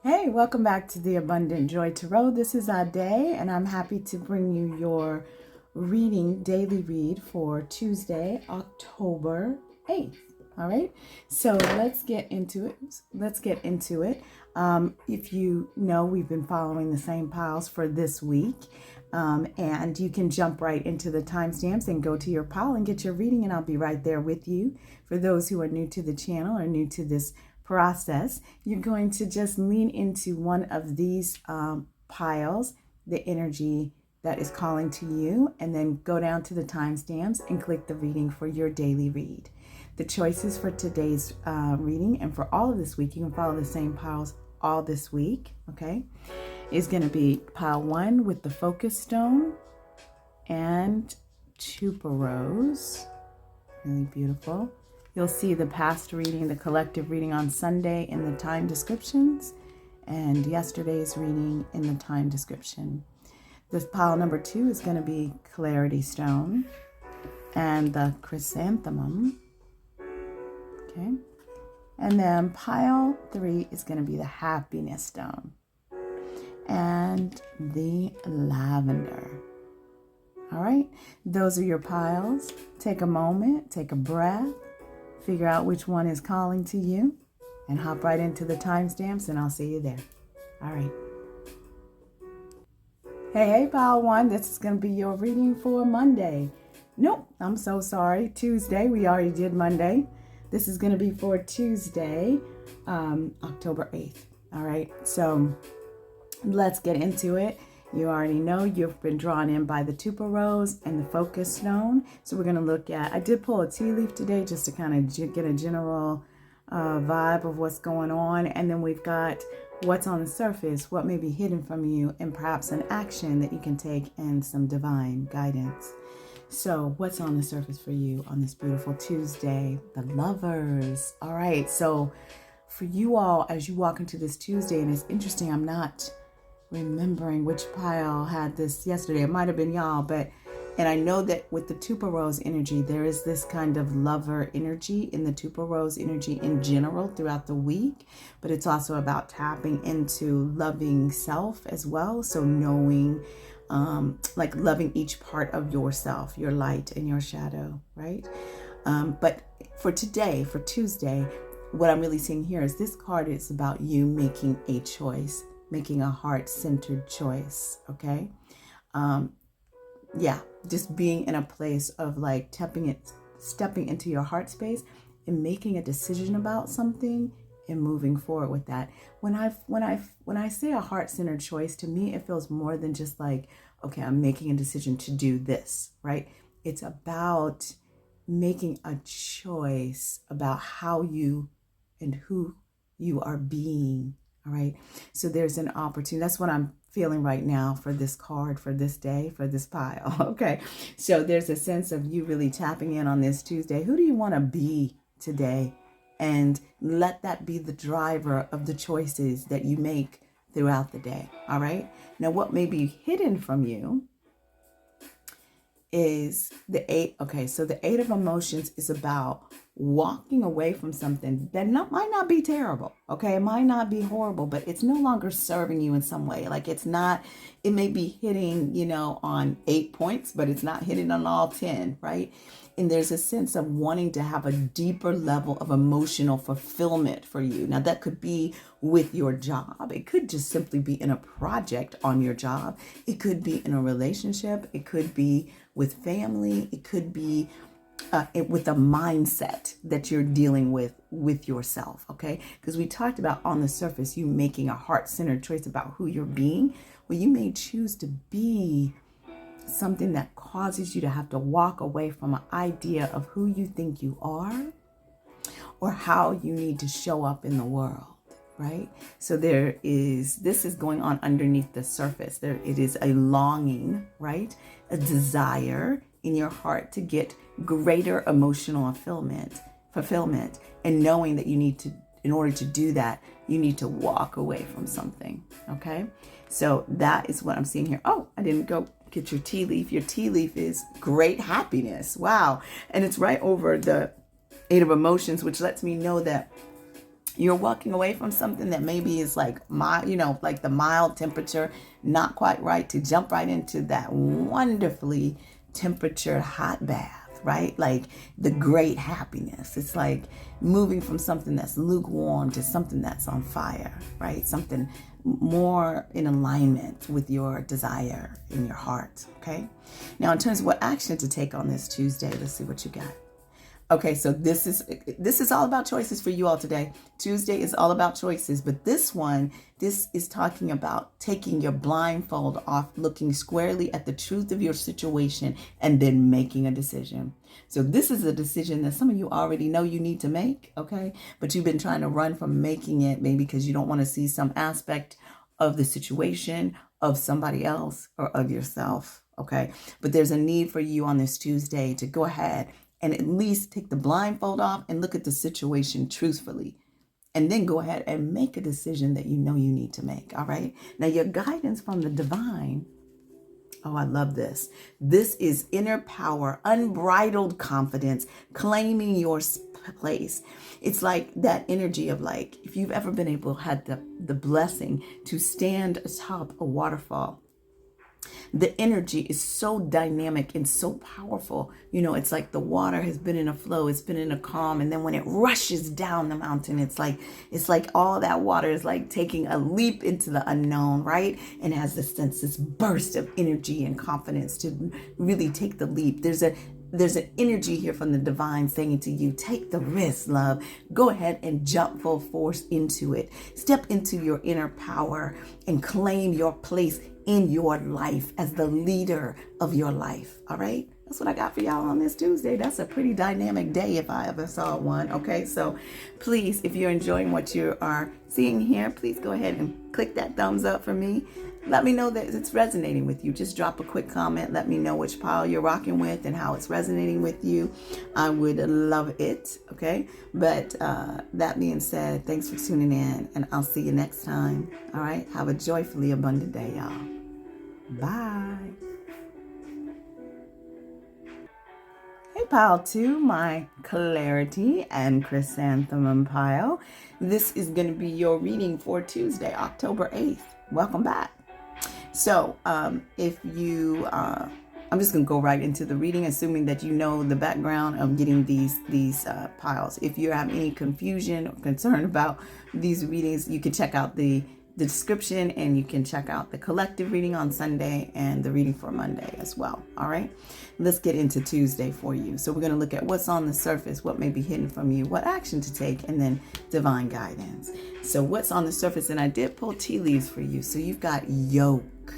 Hey, welcome back to the Abundant Joy Tarot. This is our day, and I'm happy to bring you your daily read for Tuesday, October 8th. All right, so let's get into it. If you know, we've been following the same piles for this week, and you can jump right into the timestamps and go to your pile and get your reading, and I'll be right there with you. For those who are new to the channel or new to this process, you're going to just lean into one of these piles, the energy that is calling to you, and then go down to the timestamps and click the reading for your daily read. The choices for today's reading and for all of this week, you can follow the same piles all this week, okay, is going to be pile 1 with the focus stone and tuberose. Really beautiful. You'll see the past reading, the collective reading on Sunday in the time descriptions, and yesterday's reading in the time description. This pile number 2 is going to be clarity stone and the chrysanthemum. Okay. And then pile 3 is going to be the happiness stone and the lavender. All right. Those are your piles. Take a moment, take a breath. Figure out which one is calling to you and hop right into the timestamps, and I'll see you there. All right. Hey, pile 1, this is going to be your reading for Monday. Nope, I'm so sorry. Tuesday, we already did Monday. This is going to be for Tuesday, October 8th. All right, so let's get into it. You already know you've been drawn in by the tuberose and the focus stone. So we're going to look at, I did pull a tea leaf today just to kind of get a general vibe of what's going on. And then we've got what's on the surface, what may be hidden from you, and perhaps an action that you can take and some divine guidance. So what's on the surface for you on this beautiful Tuesday? The lovers. All right. So for you all, as you walk into this Tuesday, and it's interesting, I'm not remembering which pile had this yesterday. It might have been y'all, and I know that with the tuberose energy, there is this kind of lover energy in the tuberose energy in general throughout the week, but it's also about tapping into loving self as well. So knowing, like loving each part of yourself, your light and your shadow, right? But for today, for Tuesday, what I'm really seeing here is this card is about you making a choice, making a heart-centered choice, okay? Just being in a place of like stepping into your heart space and making a decision about something and moving forward with that. When I say a heart-centered choice, to me, it feels more than just like, okay, I'm making a decision to do this, right? It's about making a choice about how you and who you are being. All right. So there's an opportunity. That's what I'm feeling right now for this card, for this day, for this pile. Okay. So there's a sense of you really tapping in on this Tuesday. Who do you want to be today? And let that be the driver of the choices that you make throughout the day. All right. Now, what may be hidden from you is the 8. Okay. So the 8 of emotions is about walking away from something that might not be terrible, okay? It might not be horrible, but it's no longer serving you in some way. Like it may be hitting, on 8 points, but it's not hitting on all 10, right? And there's a sense of wanting to have a deeper level of emotional fulfillment for you. Now that could be with your job. It could just simply be in a project on your job. It could be in a relationship. It could be with family. It could be with a mindset that you're dealing with yourself, okay? Because we talked about on the surface, you making a heart-centered choice about who you're being. Well, you may choose to be something that causes you to have to walk away from an idea of who you think you are or how you need to show up in the world, right? So this is going on underneath the surface. It is a longing, right? A desire in your heart to get greater emotional fulfillment, and knowing that you need to, in order to do that, you need to walk away from something, okay? So that is what I'm seeing here. Oh, I didn't go get your tea leaf. Your tea leaf is great happiness. Wow. And it's right over the 8 of emotions, which lets me know that You're walking away from something that maybe is like like the mild temperature, not quite right, to jump right into that wonderfully temperatured hot bath, right? Like the great happiness. It's like moving from something that's lukewarm to something that's on fire, right? Something more in alignment with your desire in your heart, okay? Now, in terms of what action to take on this Tuesday, let's see what you got. Okay, so this is all about choices for you all today. Tuesday is all about choices, but this is talking about taking your blindfold off, looking squarely at the truth of your situation, and then making a decision. So this is a decision that some of you already know you need to make, okay? But you've been trying to run from making it, maybe because you don't want to see some aspect of the situation, of somebody else, or of yourself, okay? But there's a need for you on this Tuesday to go ahead and at least take the blindfold off and look at the situation truthfully. And then go ahead and make a decision that you know you need to make, all right? Now, your guidance from the divine, oh, I love this. This is inner power, unbridled confidence, claiming your place. It's like that energy of like, if you've ever been able, had the blessing to stand atop a waterfall, the energy is so dynamic and so powerful. It's like the water has been in a flow, it's been in a calm, and then when it rushes down the mountain, it's like all that water is like taking a leap into the unknown, right? And has this burst of energy and confidence to really take the leap. There's an energy here from the divine saying to you, take the risk, love. Go ahead and jump full force into it. Step into your inner power and claim your place in your life as the leader of your life. All right? That's what I got for y'all on this Tuesday. That's a pretty dynamic day if I ever saw one. Okay, so please, if you're enjoying what you are seeing here, please go ahead and click that thumbs up for me. Let me know that it's resonating with you. Just drop a quick comment. Let me know which pile you're rocking with and how it's resonating with you. I would love it. Okay. But that being said, thanks for tuning in, and I'll see you next time. All right. Have a joyfully abundant day, y'all. Bye. Hey, pile 2, my clarity and chrysanthemum pile. This is going to be your reading for Tuesday, October 8th. Welcome back. So if you, I'm just going to go right into the reading, assuming that you know the background of getting these piles. If you have any confusion or concern about these readings, you can check out the description, and you can check out the collective reading on Sunday and the reading for Monday as well. All right, let's get into Tuesday for you. So we're going to look at what's on the surface, what may be hidden from you, what action to take, and then divine guidance. So what's on the surface, and I did pull tea leaves for you. So you've got yoke,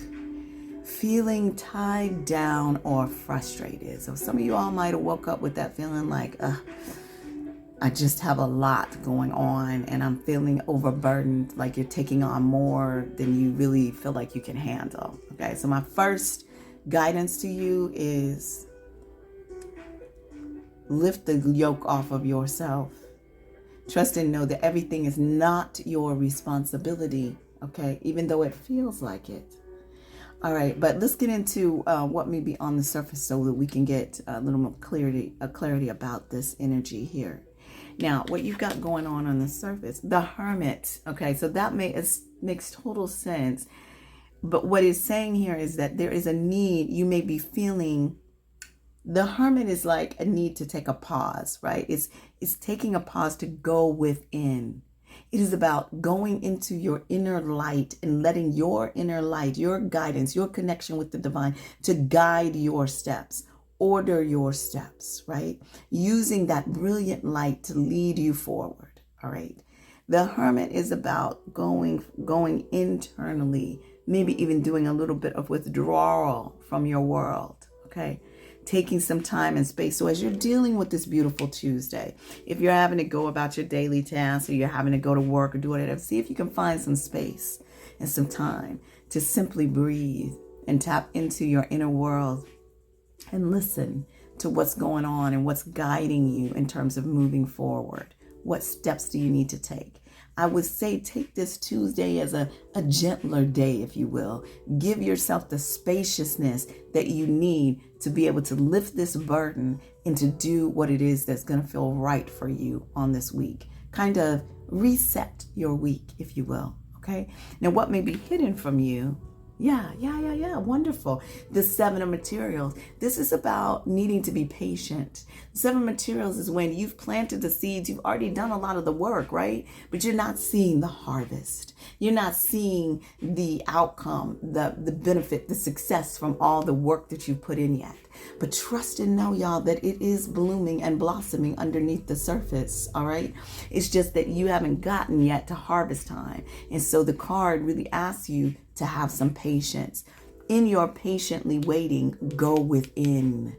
feeling tied down or frustrated. So some of you all might have woke up with that feeling like, I just have a lot going on and I'm feeling overburdened, like you're taking on more than you really feel like you can handle. Okay, so my first guidance to you is lift the yoke off of yourself. Trust and know that everything is not your responsibility, okay, even though it feels like it. All right, but let's get into what may be on the surface so that we can get a little more clarity about this energy here. Now, what you've got going on the surface, the Hermit, okay, so that makes total sense. But what it's saying here is that there is a need you may be feeling. The Hermit is like a need to take a pause, right? It's taking a pause to go within. It is about going into your inner light and letting your inner light, your guidance, your connection with the divine to guide your steps. Order your steps, right? Using that brilliant light to lead you forward, all right? The Hermit is about going internally, maybe even doing a little bit of withdrawal from your world, okay? Taking some time and space. So as you're dealing with this beautiful Tuesday, if you're having to go about your daily tasks or you're having to go to work or do whatever, see if you can find some space and some time to simply breathe and tap into your inner world and listen to what's going on and what's guiding you in terms of moving forward. What steps do you need to take? I would say take this Tuesday as a gentler day, if you will. Give yourself the spaciousness that you need to be able to lift this burden and to do what it is that's going to feel right for you on this week. Kind of reset your week, if you will. Okay. Now, what may be hidden from you? Yeah. Wonderful. The 7 of materials. This is about needing to be patient. 7 materials is when you've planted the seeds. You've already done a lot of the work, right? But you're not seeing the harvest. You're not seeing the outcome, the benefit, the success from all the work that you've put in yet. But trust and know, y'all, that it is blooming and blossoming underneath the surface, all right? It's just that you haven't gotten yet to harvest time. And so the card really asks you to have some patience. In your patiently waiting, go within.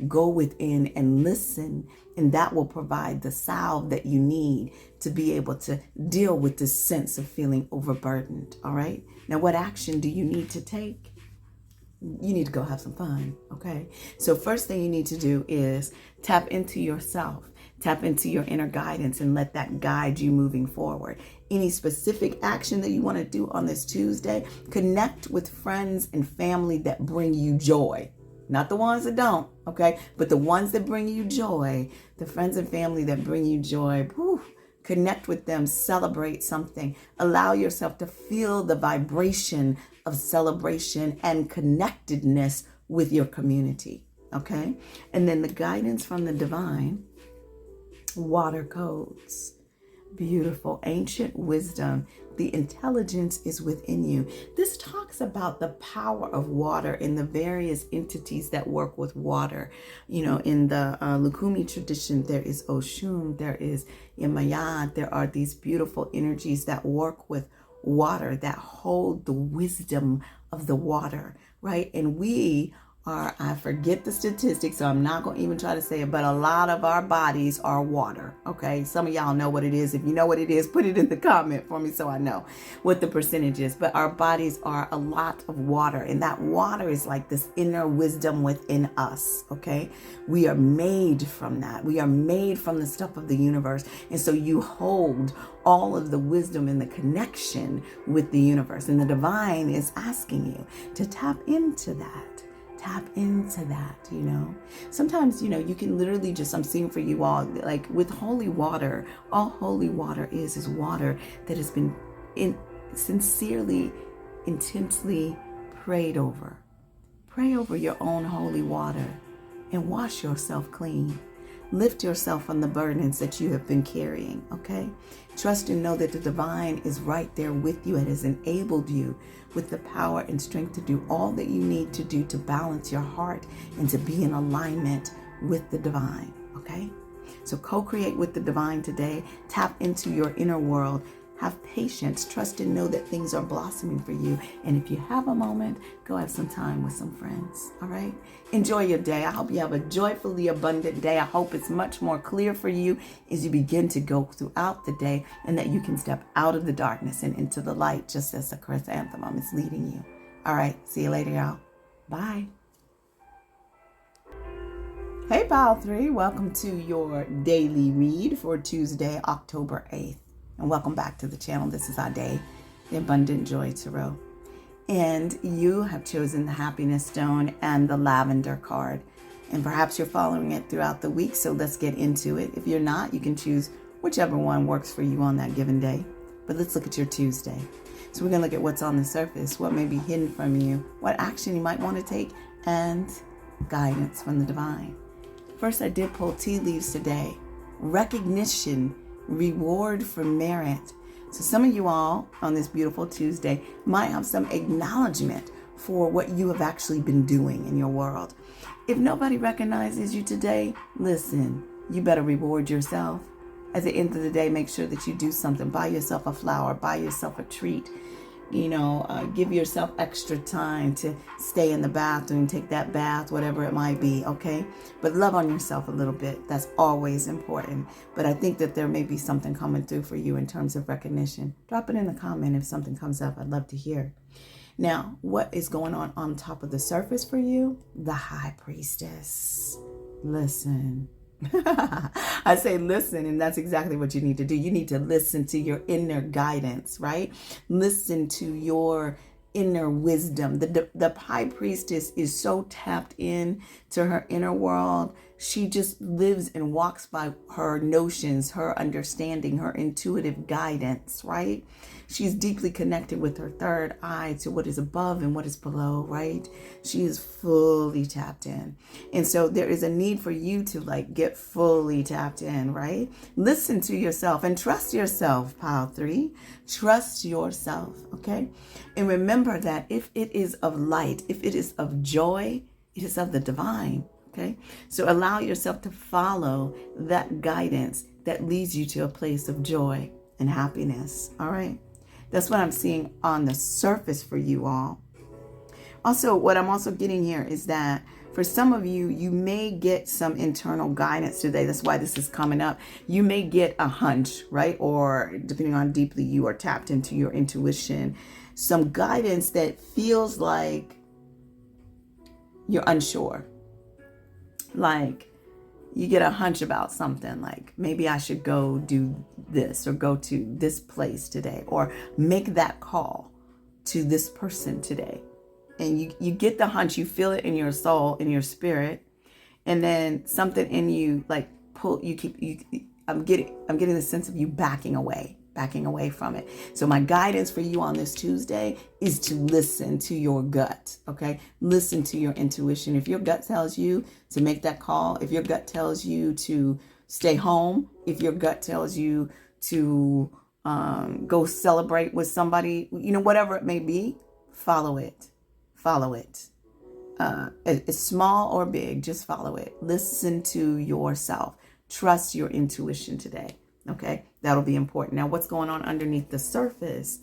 Go within and listen, and that will provide the salve that you need to be able to deal with this sense of feeling overburdened, all right? Now, what action do you need to take? You need to go have some fun, okay? So first thing you need to do is tap into yourself, tap into your inner guidance, and let that guide you moving forward. Any specific action that you want to do on this Tuesday, connect with friends and family that bring you joy. Not the ones that don't, okay? But the ones that bring you joy, the friends and family that bring you joy, connect with them, celebrate something. Allow yourself to feel the vibration of celebration and connectedness with your community, okay? And then the guidance from the divine, water codes. Beautiful, ancient wisdom. The intelligence is within you. This talks about the power of water and the various entities that work with water. You know, in the Lukumi tradition, there is Oshun, there is Imayad. There are these beautiful energies that work with water, that hold the wisdom of the water, right? And we are, I forget the statistics, so I'm not going to even try to say it, but a lot of our bodies are water, okay? Some of y'all know what it is. If you know what it is, put it in the comment for me so I know what the percentage is. But our bodies are a lot of water, and that water is like this inner wisdom within us, okay? We are made from that. We are made from the stuff of the universe, and so you hold all of the wisdom and the connection with the universe, and the divine is asking you to tap into that. Tap into that, you know. Sometimes, you know, you can literally just, I'm seeing for you all, like with holy water, all holy water is water that has been sincerely, intensely prayed over. Pray over your own holy water and wash yourself clean. Lift yourself from the burdens that you have been carrying, okay? Trust and know that the divine is right there with you and has enabled you with the power and strength to do all that you need to do to balance your heart and to be in alignment with the divine, okay? So co-create with the divine today. Tap into your inner world. Have patience. Trust and know that things are blossoming for you. And if you have a moment, go have some time with some friends. All right? Enjoy your day. I hope you have a joyfully abundant day. I hope it's much more clear for you as you begin to go throughout the day, and that you can step out of the darkness and into the light, just as the chrysanthemum is leading you. All right. See you later, y'all. Bye. Hey, Pile 3. Welcome to your daily read for Tuesday, October 8th. And welcome back to the channel. This is our day, the Abundant Joy Tarot. And you have chosen the Happiness Stone and the Lavender card. And perhaps you're following it throughout the week, so let's get into it. If you're not, you can choose whichever one works for you on that given day. But let's look at your Tuesday. So we're going to look at what's on the surface, what may be hidden from you, what action you might want to take, and guidance from the divine. First, I did pull tea leaves today. Recognition, reward for merit. So some of you all on this beautiful Tuesday might have some acknowledgement for what you have actually been doing in your world. If nobody recognizes you today, listen, you better reward yourself. At the end of the day, make sure that you do something. Buy yourself a flower, buy yourself a treat. You know, give yourself extra time to stay in the bathroom, take that bath, whatever it might be, okay? But love on yourself a little bit. That's always important. But I think that there may be something coming through for you in terms of recognition. Drop it in the comment if something comes up. I'd love to hear. Now, what is going on top of the surface for you? The High Priestess. Listen. I say listen, and that's exactly what you need to do. You need to listen to your inner guidance, right? Listen to your inner wisdom. The High Priestess is so tapped in to her inner world She just lives and walks by her notions, her understanding, her intuitive guidance, right? She's deeply connected with her third eye to what is above and what is below, right? She is fully tapped in. And so there is a need for you to like get fully tapped in, right? Listen to yourself and trust yourself, pile 3. Trust yourself, okay? And remember that if it is of light, if it is of joy, it is of the divine. Okay, so allow yourself to follow that guidance that leads you to a place of joy and happiness. All right, that's what I'm seeing on the surface for you all. Also, what I'm also getting here is that for some of you, you may get some internal guidance today. That's why this is coming up. You may get a hunch, right? Or depending on how deeply you are tapped into your intuition, some guidance that feels like you're unsure. Like you get a hunch about something, like maybe I should go do this or go to this place today or make that call to this person today. And you get the hunch, you feel it in your soul, in your spirit, and then something in you like I'm getting the sense of you backing away from it. So my guidance for you on this Tuesday is to listen to your gut, okay? Listen to your intuition. If your gut tells you to make that call, if your gut tells you to stay home, if your gut tells you to go celebrate with somebody, whatever it may be, follow it. Follow it. It's small or big, just follow it. Listen to yourself. Trust your intuition today. Okay, that'll be important. Now, what's going on underneath the surface?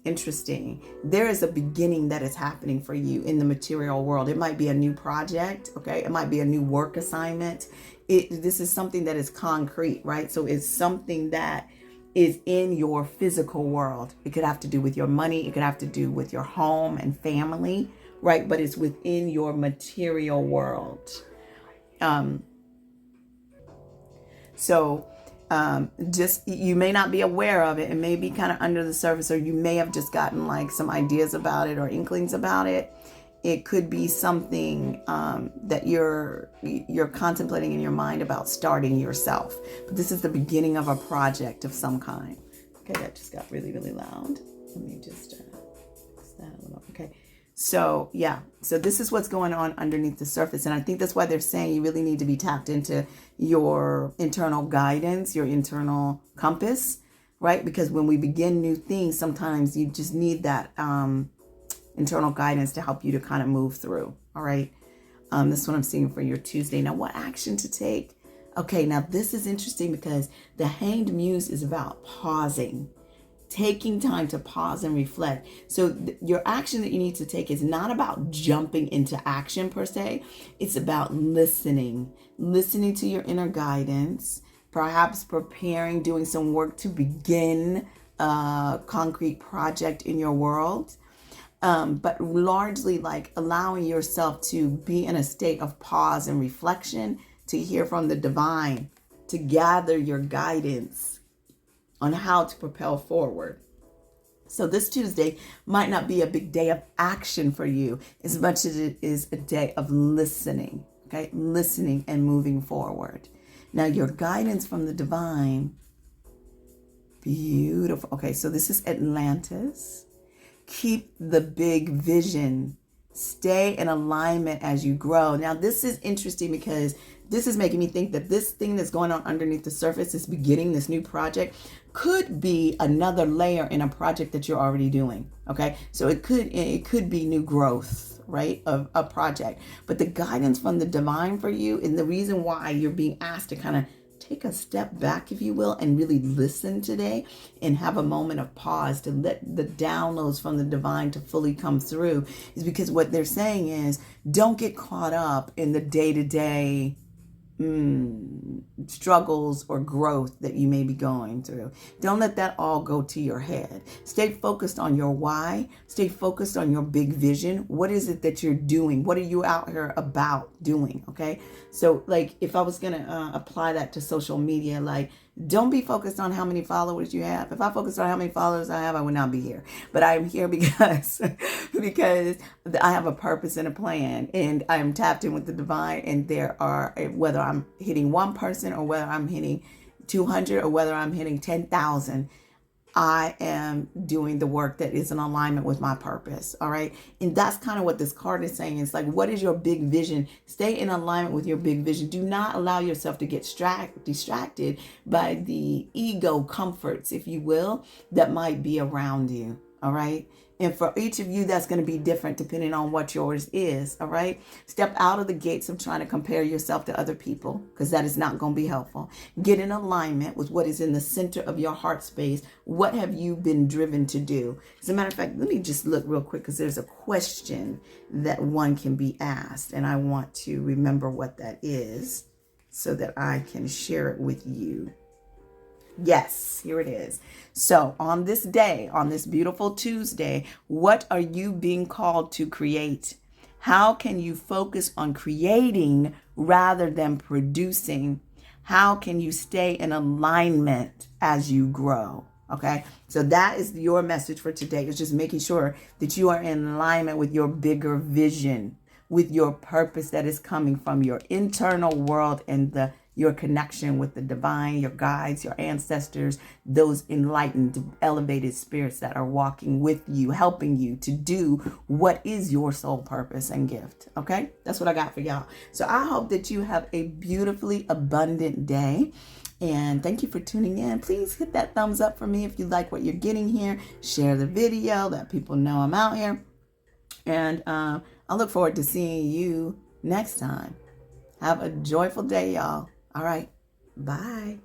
Interesting. There is a beginning that is happening for you in the material world. It might be a new project. Okay, it might be a new work assignment. This is something that is concrete, right? So it's something that is in your physical world. It could have to do with your money. It could have to do with your home and family, right? But it's within your material world. Just you may not be aware of it. It may be kind of under the surface, or you may have just gotten like some ideas about it or inklings about it. It could be something that you're contemplating in your mind about starting yourself. But this is the beginning of a project of some kind. Okay, that just got really, really loud. Let me just fix that a little. Okay. So yeah, so this is what's going on underneath the surface. And I think that's why they're saying you really need to be tapped into your internal guidance, your internal compass, right? Because when we begin new things, sometimes you just need that internal guidance to help you to kind of move through. All right. This is what I'm seeing for your Tuesday. Now, what action to take? Okay, now this is interesting because the Hanged Muse is about pausing. Taking time to pause and reflect. So your action that you need to take is not about jumping into action per se. It's about listening to your inner guidance, perhaps preparing, doing some work to begin a concrete project in your world. But largely like allowing yourself to be in a state of pause and reflection, to hear from the divine, to gather your guidance on how to propel forward. So this Tuesday might not be a big day of action for you as much as it is a day of listening, okay? Listening and moving forward. Now your guidance from the divine, beautiful. Okay, so this is Atlantis. Keep the big vision. Stay in alignment as you grow. Now this is interesting because this is making me think that this thing that's going on underneath the surface, this beginning, this new project, could be another layer in a project that you're already doing. Okay, so it could be new growth, right, of a project. But the guidance from the divine for you, and the reason why you're being asked to kind of take a step back, if you will, and really listen today and have a moment of pause to let the downloads from the divine to fully come through, is because what they're saying is don't get caught up in the day-to-day struggles or growth that you may be going through. Don't let that all go to your head. Stay focused on your why. Stay focused on your big vision. What is it that you're doing? What are you out here about doing? Okay. So like if I was going to apply that to social media, like Don't be focused on how many followers you have. If I focused on how many followers I have, I would not be here. But I'm here because I have a purpose and a plan, and I am tapped in with the divine. And there are, whether I'm hitting one person or whether I'm hitting 200 or whether I'm hitting 10,000, I am doing the work that is in alignment with my purpose. All right. And that's kind of what this card is saying. It's like, what is your big vision? Stay in alignment with your big vision. Do not allow yourself to get distracted by the ego comforts, if you will, that might be around you. All right. And for each of you, that's going to be different depending on what yours is. All right. Step out of the gates of trying to compare yourself to other people, because that is not going to be helpful. Get in alignment with what is in the center of your heart space. What have you been driven to do? As a matter of fact, let me just look real quick, because there's a question that one can be asked, and I want to remember what that is so that I can share it with you. Yes, here it is. So on this day, on this beautiful Tuesday, what are you being called to create? How can you focus on creating rather than producing? How can you stay in alignment as you grow? Okay, so that is your message for today. It's just making sure that you are in alignment with your bigger vision, with your purpose that is coming from your internal world and your connection with the divine, your guides, your ancestors, those enlightened, elevated spirits that are walking with you, helping you to do what is your soul purpose and gift. Okay, that's what I got for y'all. So I hope that you have a beautifully abundant day. And thank you for tuning in. Please hit that thumbs up for me if you like what you're getting here. Share the video, let people know I'm out here. And I look forward to seeing you next time. Have a joyful day, y'all. All right. Bye.